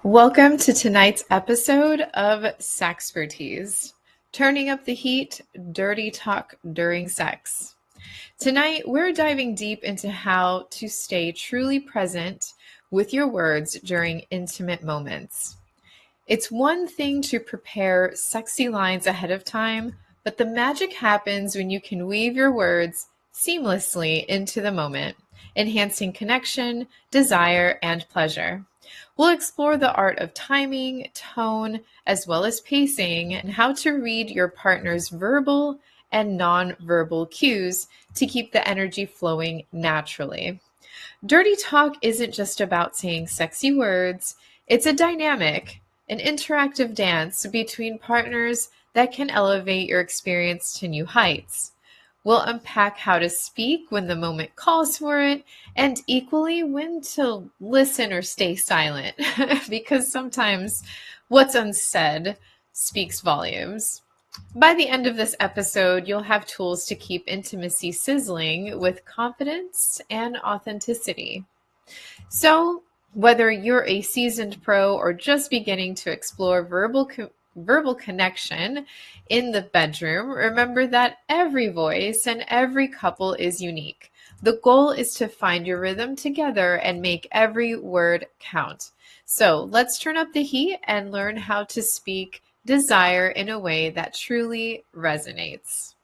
Welcome to tonight's episode of Sexpertise, turning up the heat, dirty talk during sex. Tonight, we're diving deep into how to stay truly present with your words during intimate moments. It's one thing to prepare sexy lines ahead of time, but the magic happens when you can weave your words seamlessly into the moment, enhancing connection, desire, and pleasure. We'll explore the art of timing, tone, as well as pacing, and how to read your partner's verbal and nonverbal cues to keep the energy flowing naturally. Dirty talk isn't just about saying sexy words, it's a dynamic, an interactive dance between partners that can elevate your experience to new heights. We'll unpack how to speak when the moment calls for it, and equally when to listen or stay silent, because sometimes what's unsaid speaks volumes. By the end of this episode, you'll have tools to keep intimacy sizzling with confidence and authenticity. So, whether you're a seasoned pro or just beginning to explore verbal connection in the bedroom, remember that every voice and every couple is unique. The goal is to find your rhythm together and make every word count. So, let's turn up the heat and learn how to speak desire in a way that truly resonates.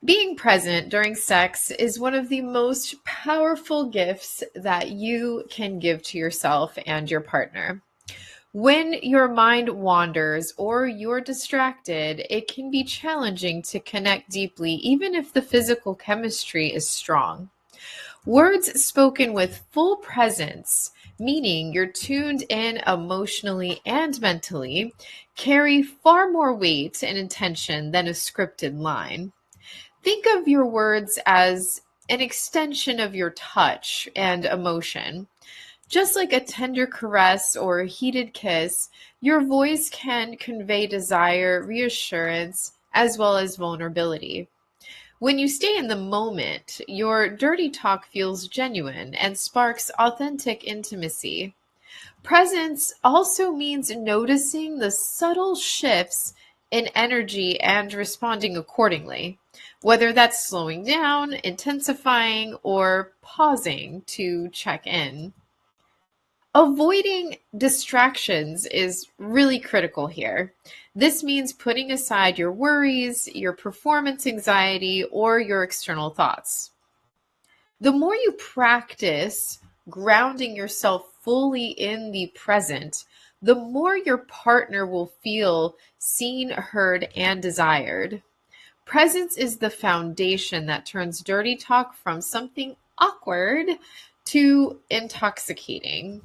Being present during sex is one of the most powerful gifts that you can give to yourself and your partner. When your mind wanders or you're distracted, it can be challenging to connect deeply, even if the physical chemistry is strong. Words spoken with full presence, meaning you're tuned in emotionally and mentally, carry far more weight and intention than a scripted line. Think of your words as an extension of your touch and emotion. Just like a tender caress or a heated kiss, your voice can convey desire, reassurance, as well as vulnerability. When you stay in the moment, your dirty talk feels genuine and sparks authentic intimacy. Presence also means noticing the subtle shifts in energy and responding accordingly, whether that's slowing down, intensifying, or pausing to check in. Avoiding distractions is really critical here. This means putting aside your worries, your performance anxiety, or your external thoughts. The more you practice grounding yourself fully in the present, the more your partner will feel seen, heard, and desired. Presence is the foundation that turns dirty talk from something awkward to intoxicating.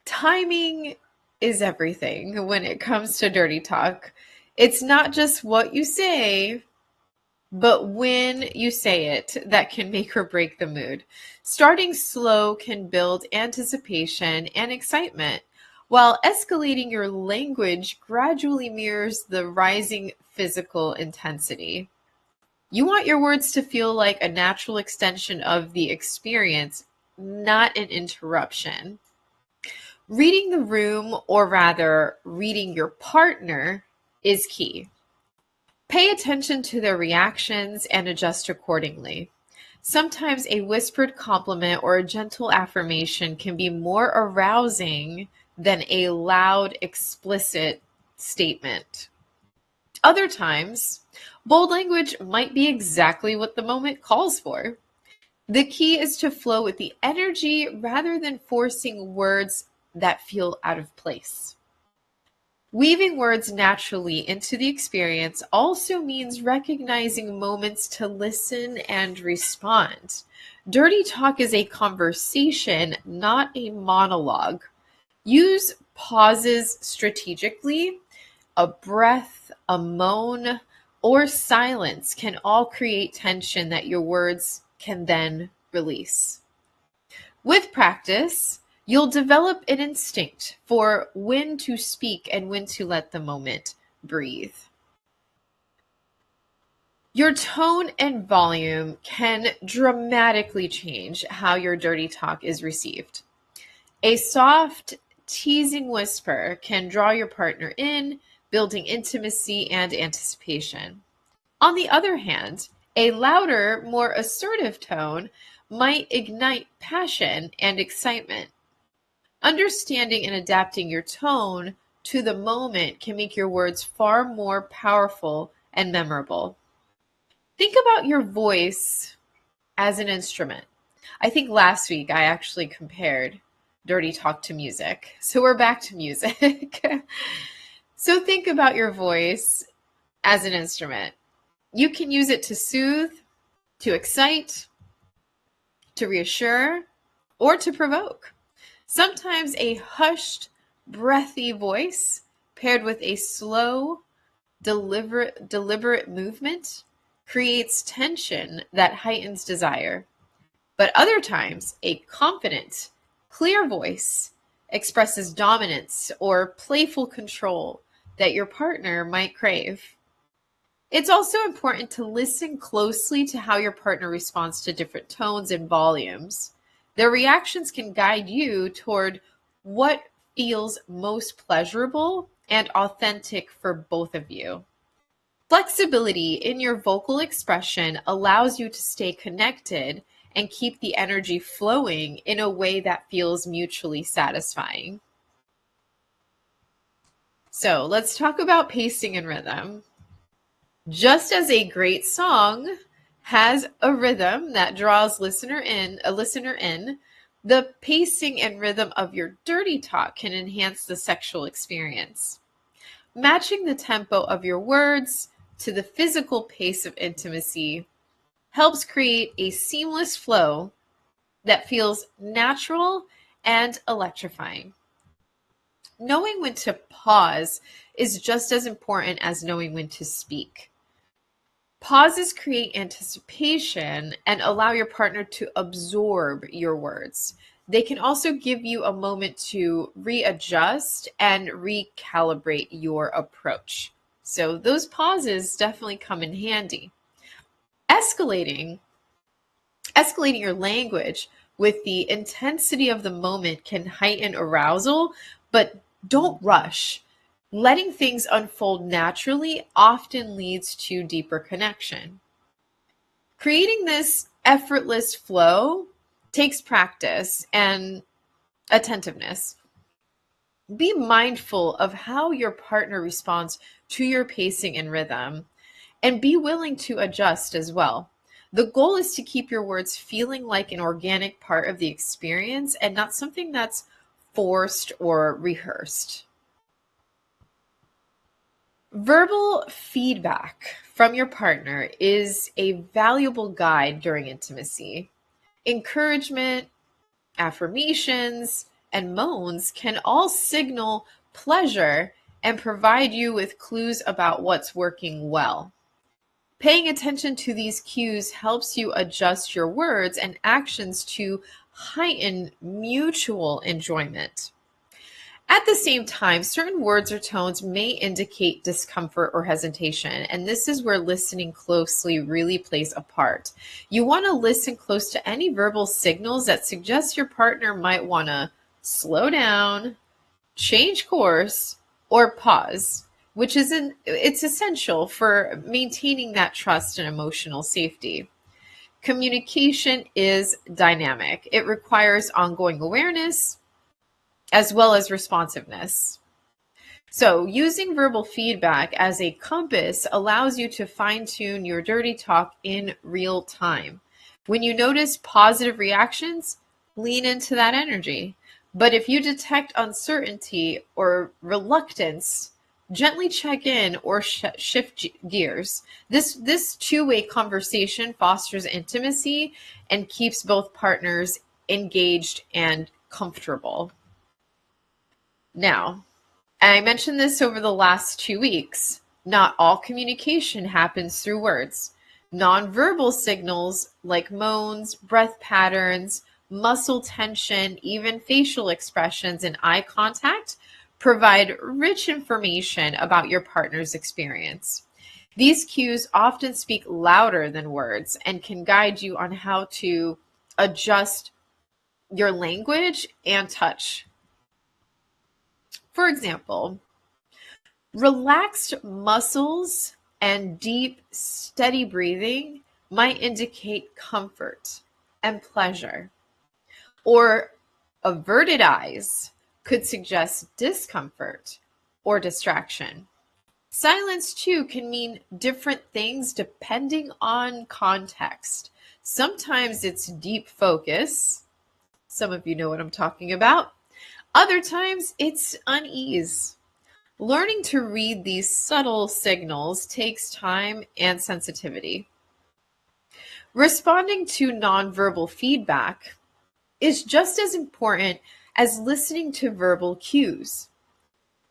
Timing is everything when it comes to dirty talk. It's not just what you say, but when you say it, that can make or break the mood. Starting slow can build anticipation and excitement, while escalating your language gradually mirrors the rising physical intensity. You want your words to feel like a natural extension of the experience, not an interruption. Reading the room, or rather, reading your partner, is key. Pay attention to their reactions and adjust accordingly. Sometimes a whispered compliment or a gentle affirmation can be more arousing than a loud, explicit statement. Other times, bold language might be exactly what the moment calls for. The key is to flow with the energy rather than forcing words that feel out of place. Weaving words naturally into the experience also means recognizing moments to listen and respond. Dirty talk is a conversation, not a monologue. Use pauses strategically. A breath, a moan, or silence can all create tension that your words can then release. With practice, you'll develop an instinct for when to speak and when to let the moment breathe. Your tone and volume can dramatically change how your dirty talk is received. A soft, teasing whisper can draw your partner in, building intimacy and anticipation. On the other hand, a louder, more assertive tone might ignite passion and excitement. Understanding and adapting your tone to the moment can make your words far more powerful and memorable. Think about your voice as an instrument. I think last week I actually compared dirty talk to music. So we're back to music. So think about your voice as an instrument. You can use it to soothe, to excite, to reassure, or to provoke. Sometimes a hushed, breathy voice paired with a slow, deliberate movement creates tension that heightens desire. But other times, a confident, clear voice expresses dominance or playful control that your partner might crave. It's also important to listen closely to how your partner responds to different tones and volumes. Their reactions can guide you toward what feels most pleasurable and authentic for both of you. Flexibility in your vocal expression allows you to stay connected and keep the energy flowing in a way that feels mutually satisfying. So let's talk about pacing and rhythm. Just as a great song has a rhythm that draws a listener in, the pacing and rhythm of your dirty talk can enhance the sexual experience. Matching the tempo of your words to the physical pace of intimacy helps create a seamless flow that feels natural and electrifying. Knowing when to pause is just as important as knowing when to speak. Pauses create anticipation and allow your partner to absorb your words. They can also give you a moment to readjust and recalibrate your approach. So those pauses definitely come in handy. Escalating Escalating your language with the intensity of the moment can heighten arousal, but don't rush. Letting things unfold naturally often leads to deeper connection. Creating this effortless flow takes practice and attentiveness. Be mindful of how your partner responds to your pacing and rhythm, and be willing to adjust as well. The goal is to keep your words feeling like an organic part of the experience and not something that's forced or rehearsed. Verbal feedback from your partner is a valuable guide during intimacy. Encouragement, affirmations, and moans can all signal pleasure and provide you with clues about what's working well. Paying attention to these cues helps you adjust your words and actions to heighten mutual enjoyment. At the same time, certain words or tones may indicate discomfort or hesitation, and this is where listening closely really plays a part. You want to listen close to any verbal signals that suggest your partner might want to slow down, change course, or pause, which it's essential for maintaining that trust and emotional safety. Communication is dynamic. It requires ongoing awareness as well as responsiveness. So, using verbal feedback as a compass allows you to fine tune your dirty talk in real time. When you notice positive reactions, lean into that energy. But if you detect uncertainty or reluctance, gently check in or shift gears. This two-way conversation fosters intimacy and keeps both partners engaged and comfortable. Now, and I mentioned this over the last 2 weeks. Not all communication happens through words. Nonverbal signals like moans, breath patterns, muscle tension, even facial expressions and eye contact provide rich information about your partner's experience. These cues often speak louder than words and can guide you on how to adjust your language and touch. For example, relaxed muscles and deep, steady breathing might indicate comfort and pleasure, or averted eyes could suggest discomfort or distraction. Silence, too, can mean different things depending on context. Sometimes it's deep focus. Some of you know what I'm talking about. Other times it's unease. Learning to read these subtle signals takes time and sensitivity. Responding to nonverbal feedback is just as important as listening to verbal cues.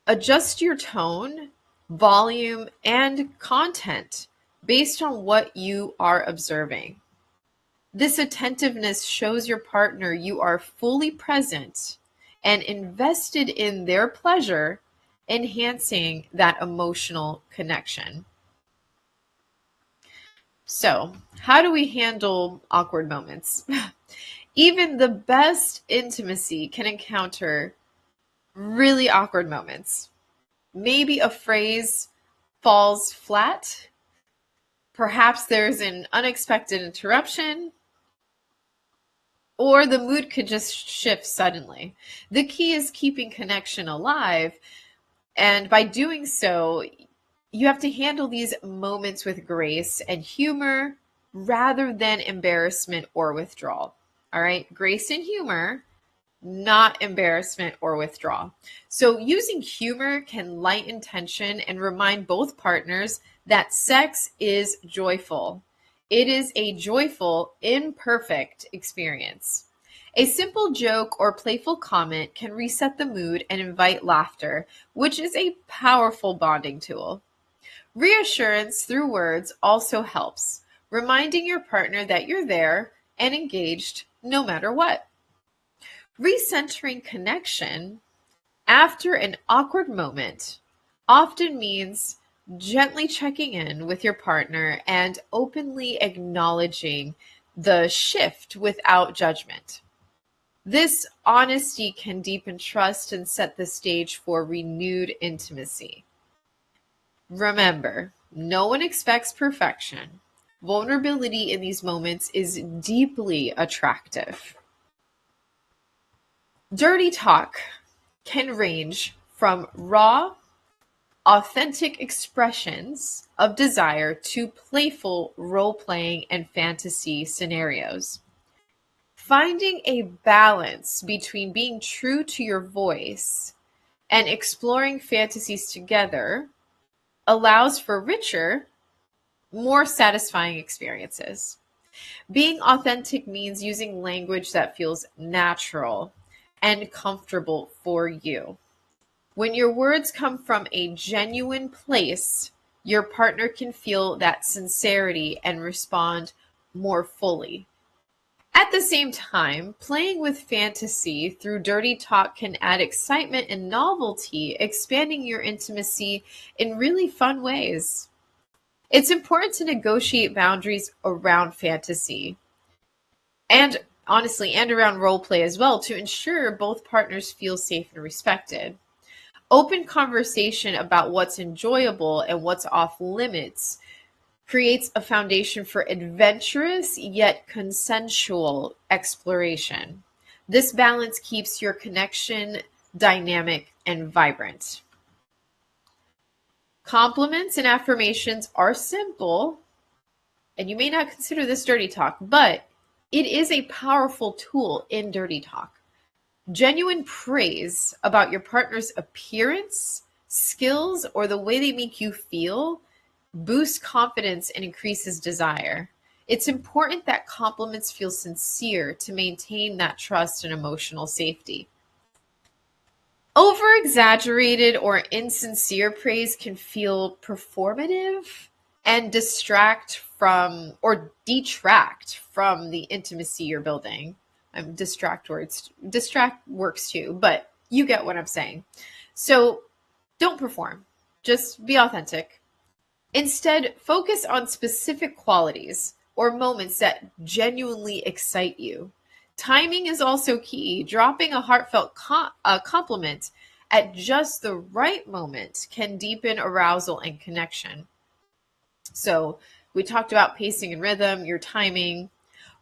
Adjust your tone, volume, and content based on what you are observing. This attentiveness shows your partner you are fully present and invested in their pleasure, enhancing that emotional connection. So, how do we handle awkward moments? Even the best intimacy can encounter really awkward moments. Maybe a phrase falls flat. Perhaps there's an unexpected interruption, or the mood could just shift suddenly. The key is keeping connection alive, and by doing so, you have to handle these moments with grace and humor rather than embarrassment or withdrawal. All right, grace and humor, not embarrassment or withdrawal. So, using humor can lighten tension and remind both partners that sex is joyful. It is a joyful, imperfect experience. A simple joke or playful comment can reset the mood and invite laughter, which is a powerful bonding tool. Reassurance through words also helps, reminding your partner that you're there and engaged no matter what. Recentering connection after an awkward moment often means gently checking in with your partner and openly acknowledging the shift without judgment. This honesty can deepen trust and set the stage for renewed intimacy. Remember, no one expects perfection. Vulnerability in these moments is deeply attractive. Dirty talk can range from raw, authentic expressions of desire to playful role playing and fantasy scenarios. Finding a balance between being true to your voice and exploring fantasies together allows for richer, more satisfying experiences. Being authentic means using language that feels natural and comfortable for you. When your words come from a genuine place, your partner can feel that sincerity and respond more fully. At the same time, playing with fantasy through dirty talk can add excitement and novelty, expanding your intimacy in really fun ways. It's important to negotiate boundaries around fantasy and honestly, and around role play as well to ensure both partners feel safe and respected. Open conversation about what's enjoyable and what's off limits creates a foundation for adventurous yet consensual exploration. This balance keeps your connection dynamic and vibrant. Compliments and affirmations are simple, and you may not consider this dirty talk, but it is a powerful tool in dirty talk. Genuine praise about your partner's appearance, skills, or the way they make you feel boosts confidence and increases desire. It's important that compliments feel sincere to maintain that trust and emotional safety. Over exaggerated or insincere praise can feel performative and detract from the intimacy you're building. Distract works too, but you get what I'm saying. So don't perform, just be authentic. Instead, focus on specific qualities or moments that genuinely excite you. Timing is also key. Dropping a heartfelt compliment at just the right moment can deepen arousal and connection. So, we talked about pacing and rhythm, your timing.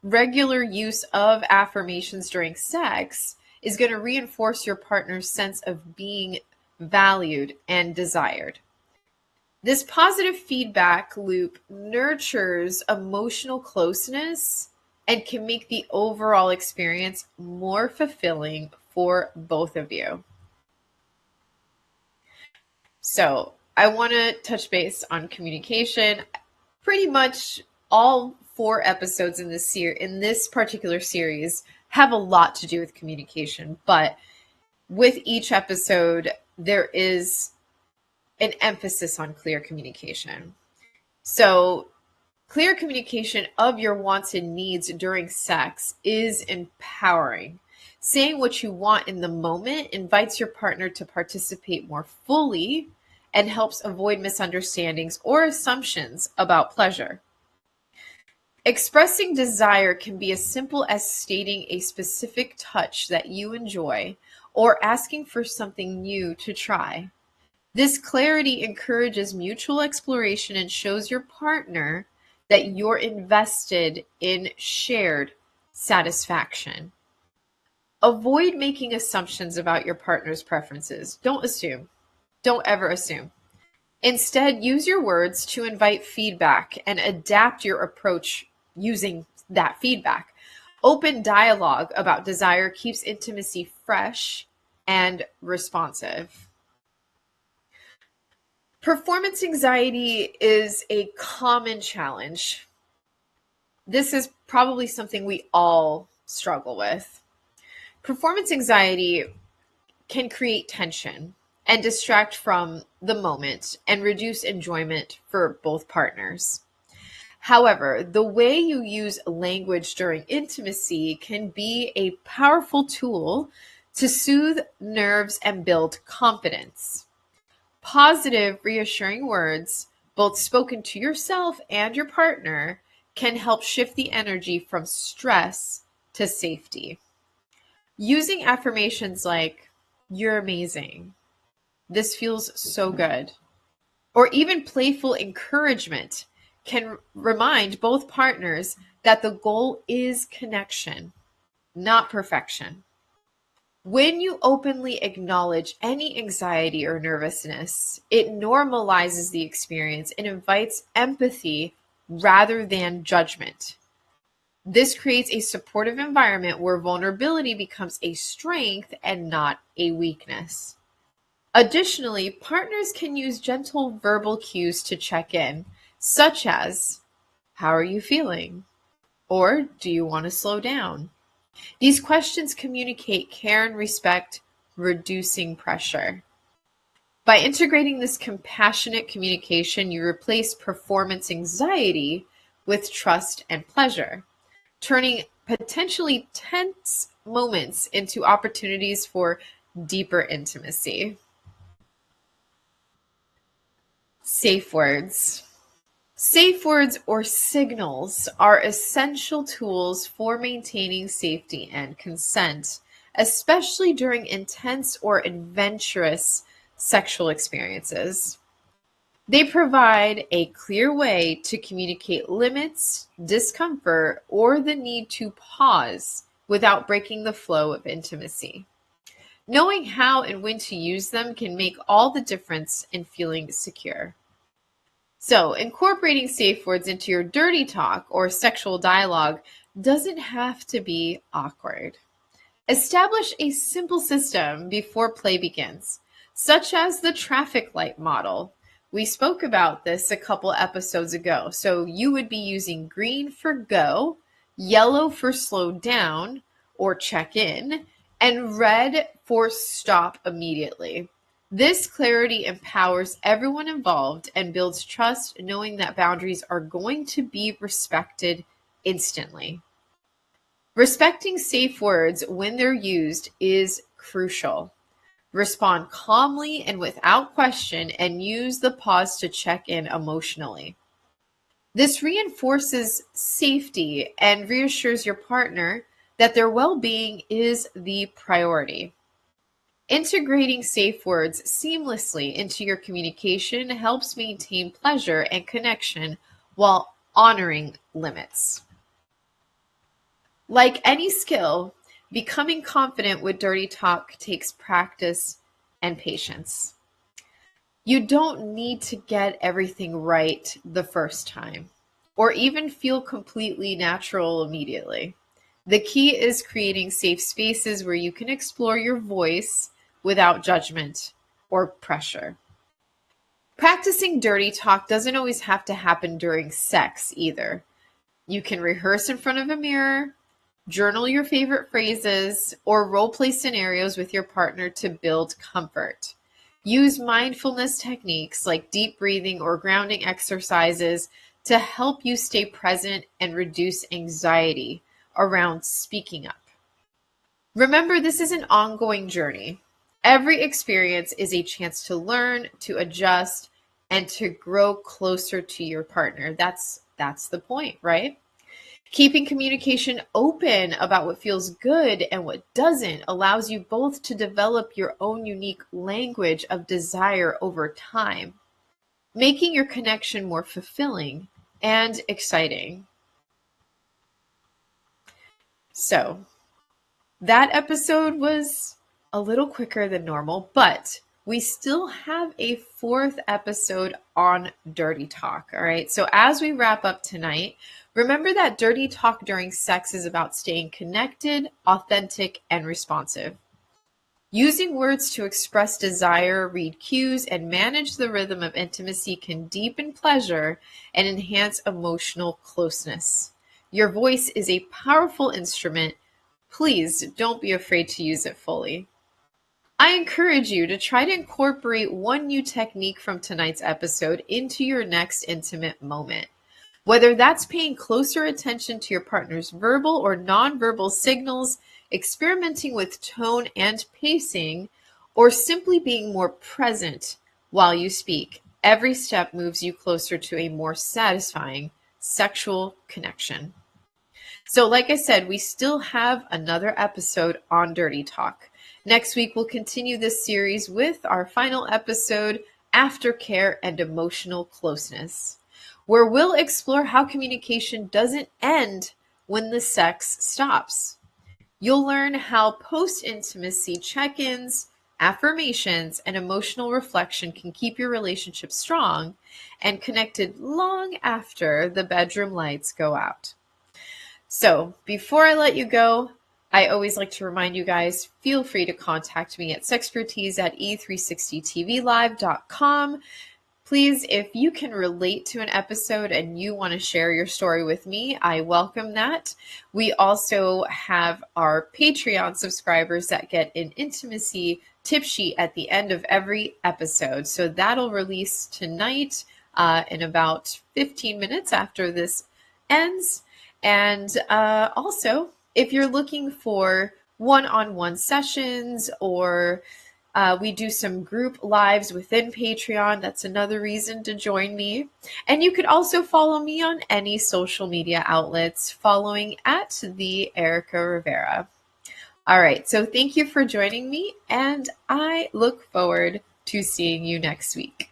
Regular use of affirmations during sex is going to reinforce your partner's sense of being valued and desired. This positive feedback loop nurtures emotional closeness and can make the overall experience more fulfilling for both of you. So, I want to touch base on communication. Pretty much all 4 episodes in this particular series have a lot to do with communication, but with each episode there is an emphasis on clear communication. So, clear communication of your wants and needs during sex is empowering. Saying what you want in the moment invites your partner to participate more fully and helps avoid misunderstandings or assumptions about pleasure. Expressing desire can be as simple as stating a specific touch that you enjoy or asking for something new to try. This clarity encourages mutual exploration and shows your partner that you're invested in shared satisfaction. Avoid making assumptions about your partner's preferences. Don't assume. Don't ever assume. Instead, use your words to invite feedback and adapt your approach using that feedback. Open dialogue about desire keeps intimacy fresh and responsive. Performance anxiety is a common challenge. This is probably something we all struggle with. Performance anxiety can create tension and distract from the moment and reduce enjoyment for both partners. However, the way you use language during intimacy can be a powerful tool to soothe nerves and build confidence. Positive, reassuring words, both spoken to yourself and your partner, can help shift the energy from stress to safety. Using affirmations like, "You're amazing," "This feels so good," or even playful encouragement can remind both partners that the goal is connection, not perfection. When you openly acknowledge any anxiety or nervousness, it normalizes the experience and invites empathy rather than judgment. This creates a supportive environment where vulnerability becomes a strength and not a weakness. Additionally, partners can use gentle verbal cues to check in, such as, "How are you feeling?" or "Do you want to slow down?" These questions communicate care and respect, reducing pressure. By integrating this compassionate communication, you replace performance anxiety with trust and pleasure, turning potentially tense moments into opportunities for deeper intimacy. Safe words. Safe words or signals are essential tools for maintaining safety and consent, especially during intense or adventurous sexual experiences. They provide a clear way to communicate limits, discomfort, or the need to pause without breaking the flow of intimacy. Knowing how and when to use them can make all the difference in feeling secure. So, incorporating safe words into your dirty talk or sexual dialogue doesn't have to be awkward. Establish a simple system before play begins, such as the traffic light model. We spoke about this a couple episodes ago. So, you would be using green for go, yellow for slow down or check in, and red for stop immediately. This clarity empowers everyone involved and builds trust, knowing that boundaries are going to be respected instantly. Respecting safe words when they're used is crucial. Respond calmly and without question, and use the pause to check in emotionally. This reinforces safety and reassures your partner that their well-being is the priority. Integrating safe words seamlessly into your communication helps maintain pleasure and connection while honoring limits. Like any skill, becoming confident with dirty talk takes practice and patience. You don't need to get everything right the first time or even feel completely natural immediately. The key is creating safe spaces where you can explore your voice without judgment or pressure. Practicing dirty talk doesn't always have to happen during sex either. You can rehearse in front of a mirror, journal your favorite phrases, or role play scenarios with your partner to build comfort. Use mindfulness techniques like deep breathing or grounding exercises to help you stay present and reduce anxiety around speaking up. Remember, this is an ongoing journey. Every experience is a chance to learn, to adjust, and to grow closer to your partner. That's the point, right? Keeping communication open about what feels good and what doesn't allows you both to develop your own unique language of desire over time, making your connection more fulfilling and exciting. So, that episode was a little quicker than normal, but we still have a fourth episode on dirty talk. All right. So as we wrap up tonight, remember that dirty talk during sex is about staying connected, authentic, and responsive. Using words to express desire, read cues, and manage the rhythm of intimacy can deepen pleasure and enhance emotional closeness. Your voice is a powerful instrument. Please don't be afraid to use it fully. I encourage you to try to incorporate one new technique from tonight's episode into your next intimate moment. Whether that's paying closer attention to your partner's verbal or nonverbal signals, experimenting with tone and pacing, or simply being more present while you speak, every step moves you closer to a more satisfying sexual connection. So, like I said, we still have another episode on Dirty Talk. Next week, we'll continue this series with our final episode, Aftercare and Emotional Closeness, where we'll explore how communication doesn't end when the sex stops. You'll learn how post-intimacy check-ins, affirmations, and emotional reflection can keep your relationship strong and connected long after the bedroom lights go out. So before I let you go, I always like to remind you guys, feel free to contact me at sexpertise at e360tvlive.com. Please, if you can relate to an episode and you want to share your story with me, I welcome that. We also have our Patreon subscribers that get an intimacy tip sheet at the end of every episode. So that'll release tonight in about 15 minutes after this ends. And also, if you're looking for one-on-one sessions or we do some group lives within Patreon, that's another reason to join me. And you could also follow me on any social media outlets, following at the Erica Rivera. All right, so thank you for joining me, and I look forward to seeing you next week.